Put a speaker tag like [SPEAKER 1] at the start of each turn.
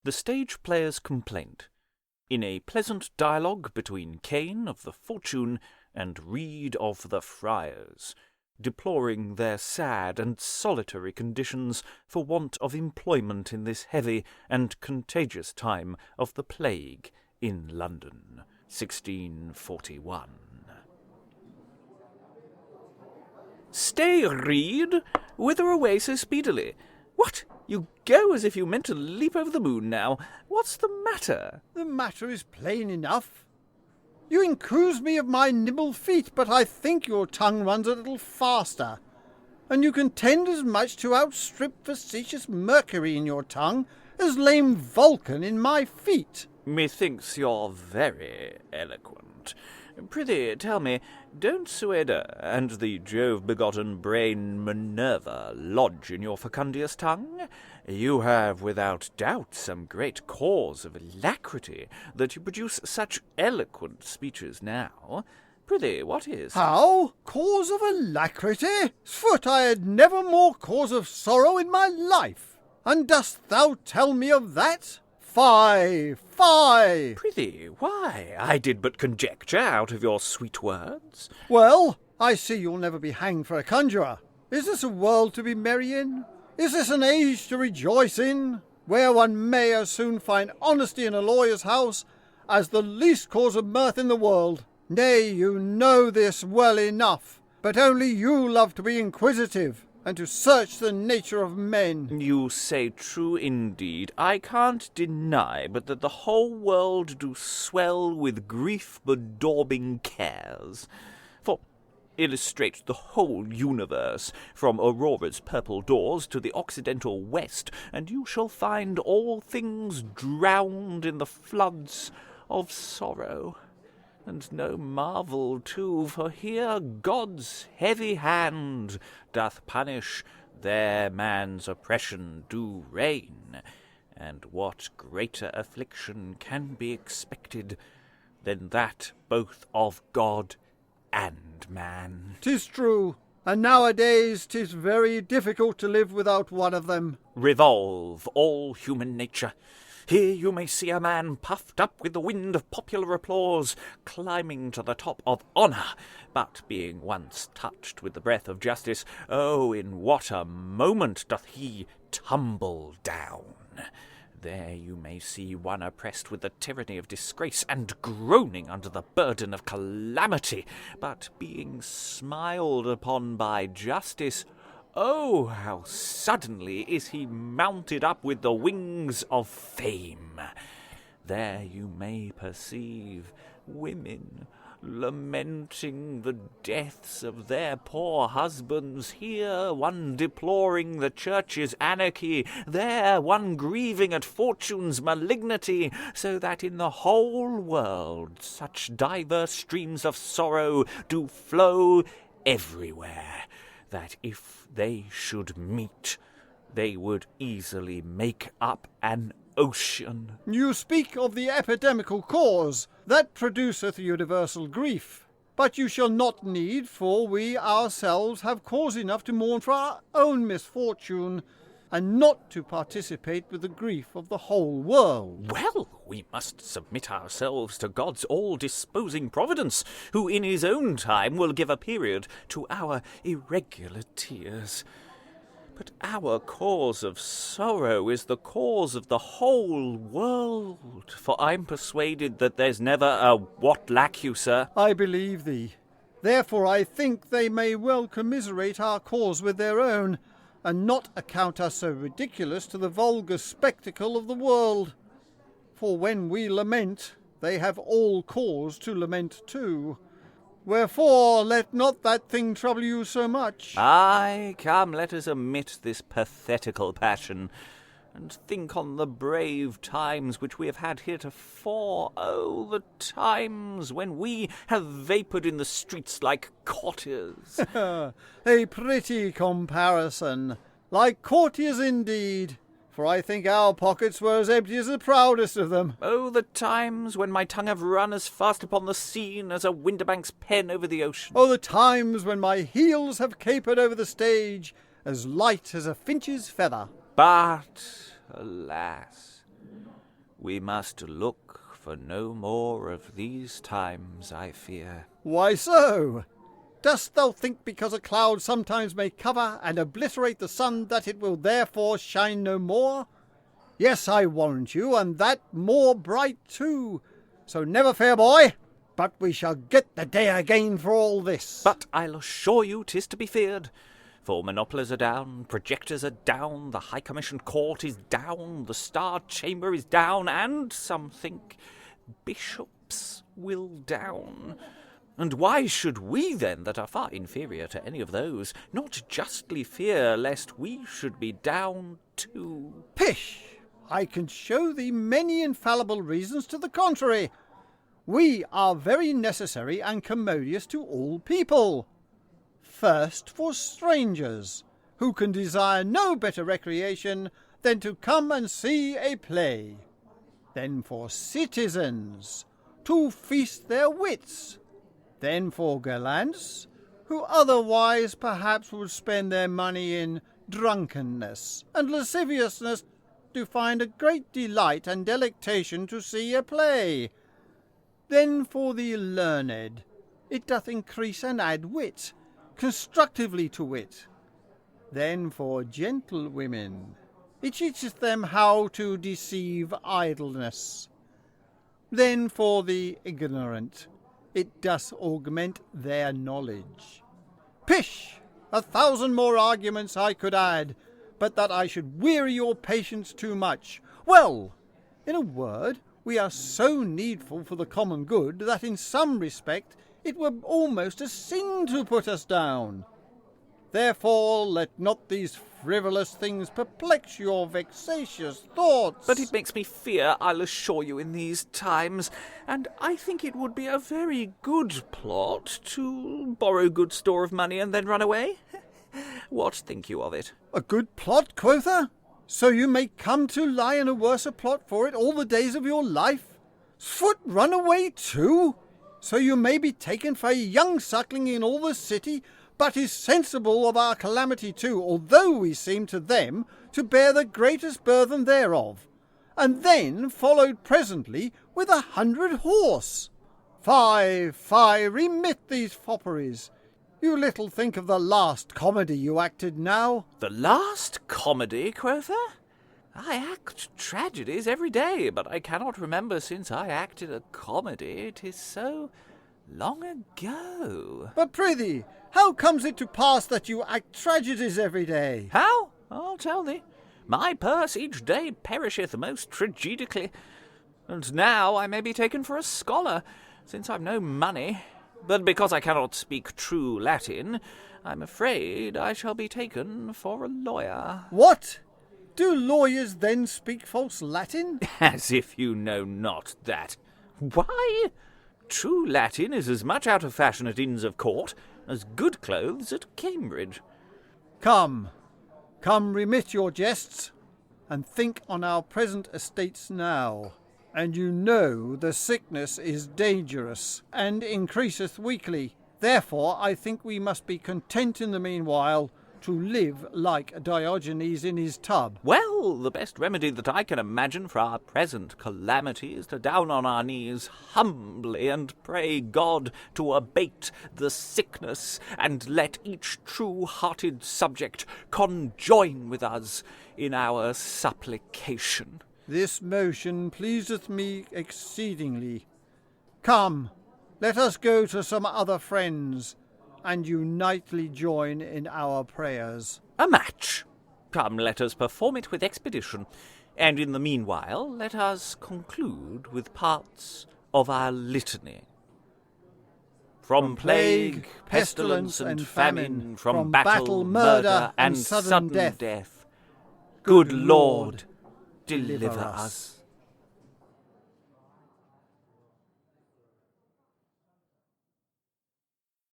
[SPEAKER 1] The stage player's complaint. In a pleasant dialogue between Cain of the Fortune and Reed of the Friars, deploring their sad and solitary conditions for want of employment in this heavy and contagious time of the plague in London, 1641. "Stay, Reed! Whither away so speedily? What? You go as if you meant to leap over the moon now. What's the matter?"
[SPEAKER 2] "The matter is plain enough. You accuse me of my nimble feet, but I think your tongue runs a little faster, and you contend as much to outstrip facetious Mercury in your tongue as lame Vulcan in my feet."
[SPEAKER 1] "Methinks you're very eloquent. Prithee, tell me, don't Sueda and the Jove-begotten brain Minerva lodge in your fecundious tongue? You have without doubt some great cause of alacrity that you produce such eloquent speeches now. Prithee, what is?"
[SPEAKER 2] "How? Cause of alacrity? Foot, I had never more cause of sorrow in my life. And dost thou tell me of that? Fie, fie!"
[SPEAKER 1] "Prithee, why? I did but conjecture out of your sweet words."
[SPEAKER 2] "Well, I see you'll never be hanged for a conjurer. Is this a world to be merry in? Is this an age to rejoice in, where one may as soon find honesty in a lawyer's house as the least cause of mirth in the world? Nay, you know this well enough, but only you love to be inquisitive, and to search the nature of men."
[SPEAKER 1] "You say true indeed. I can't deny but that the whole world do swell with grief-bedaubing cares. For illustrate the whole universe, from Aurora's purple doors to the occidental west, and you shall find all things drowned in the floods of sorrow. And no marvel, too, for here God's heavy hand doth punish, there man's oppression do reign. And what greater affliction can be expected than that both of God and man?"
[SPEAKER 2] "'Tis true, and nowadays 'tis very difficult to live without one of them."
[SPEAKER 1] Revolve all human nature. Here you may see a man puffed up with the wind of popular applause, climbing to the top of honour, but being once touched with the breath of justice, oh, in what a moment doth he tumble down! There you may see one oppressed with the tyranny of disgrace, and groaning under the burden of calamity, but being smiled upon by justice, oh, how suddenly is he mounted up with the wings of fame! There you may perceive women lamenting the deaths of their poor husbands, here one deploring the church's anarchy, there one grieving at fortune's malignity, so that in the whole world such diverse streams of sorrow do flow everywhere, that if they should meet, they would easily make up an ocean."
[SPEAKER 2] "You speak of the epidemical cause that produceth universal grief. But you shall not need, for we ourselves have cause enough to mourn for our own misfortune, and not to participate with the grief of the whole world."
[SPEAKER 1] "Well, we must submit ourselves to God's all-disposing providence, who in his own time will give a period to our irregular tears. But our cause of sorrow is the cause of the whole world, for I'm persuaded that there's never a what lack you, sir?"
[SPEAKER 2] "I believe thee. Therefore I think they may well commiserate our cause with their own, and not account us so ridiculous to the vulgar spectacle of the world. For when we lament, they have all cause to lament too. Wherefore let not that thing trouble you so much."
[SPEAKER 1] "Ay, come, let us omit this pathetical passion, and think on the brave times which we have had heretofore. Oh, the times when we have vapoured in the streets like courtiers."
[SPEAKER 2] "A pretty comparison. Like courtiers indeed, for I think our pockets were as empty as the proudest of them."
[SPEAKER 1] "Oh, the times when my tongue have run as fast upon the scene as a Windibank's pen over the ocean."
[SPEAKER 2] "Oh, the times when my heels have capered over the stage as light as a finch's feather."
[SPEAKER 1] But, alas, We must look for no more of these times, I fear.
[SPEAKER 2] Why so? Dost thou think because a cloud sometimes may cover and obliterate the sun that it will therefore shine no more? Yes, I warrant you, and that more bright too. So never fear, boy, but we shall get the day again for all this.
[SPEAKER 1] But I'll assure you 'tis to be feared. For monopolies are down, projectors are down, the High Commission Court is down, the Star Chamber is down, and, some think, bishops will down. And why should we, then, that are far inferior to any of those, not justly fear lest we should be down too?
[SPEAKER 2] Pish! I can show thee many infallible reasons to the contrary. We are very necessary and commodious to all people. First, for strangers, who can desire no better recreation than to come and see a play. Then for citizens, to feast their wits. Then for gallants, who otherwise perhaps would spend their money in drunkenness and lasciviousness, to find a great delight and delectation to see a play. Then for the learned, it doth increase and add wit, constructively to wit. Then for gentlewomen, it teacheth them how to deceive idleness. Then for the ignorant, it doth augment their knowledge. Pish! 1,000 more arguments I could add, but that I should weary your patience too much. Well, in a word, we are so needful for the common good that in some respect it were almost a sin to put us down. Therefore let not these frivolous things perplex your vexatious thoughts.
[SPEAKER 1] But it makes me fear, I'll assure you, in these times, and I think it would be a very good plot to borrow good store of money and then run away. What think you of it?
[SPEAKER 2] A good plot, quotha? So you may come to lie in a worse plot for it all the days of your life? 'Sfoot run away too? So you may be taken for a young suckling in all the city, but is sensible of our calamity too, although we seem to them to bear the greatest burthen thereof, and then followed presently with 100 horse. Fie, fie, remit these fopperies. You little think of the last comedy you acted now.
[SPEAKER 1] The last comedy, quotha? I act tragedies every day, but I cannot remember since I acted a comedy. 'Tis so long ago.
[SPEAKER 2] But prithee, how comes it to pass that you act tragedies every day?
[SPEAKER 1] How? I'll tell thee. My purse each day perisheth most tragedically, and now I may be taken for a scholar, since I've no money. But because I cannot speak true Latin, I'm afraid I shall be taken for a lawyer.
[SPEAKER 2] What? Do lawyers then speak false Latin?
[SPEAKER 1] As if you know not that. Why? True Latin is as much out of fashion at Inns of Court as good clothes at Cambridge.
[SPEAKER 2] Come, remit your jests, and think on our present estates now. And you know the sickness is dangerous, and increaseth weekly. Therefore I think we must be content in the meanwhile to live like Diogenes in his tub.
[SPEAKER 1] Well, the best remedy that I can imagine for our present calamity is to down on our knees humbly and pray God to abate the sickness, and let each true-hearted subject conjoin with us in our supplication.
[SPEAKER 2] This motion pleaseth me exceedingly. Come, let us go to some other friends, and unitely join in our prayers.
[SPEAKER 1] A match! Come, let us perform it with expedition, and in the meanwhile let us conclude with parts of our litany. From plague, pestilence, and famine, from battle, murder, and sudden death, good Lord, deliver us.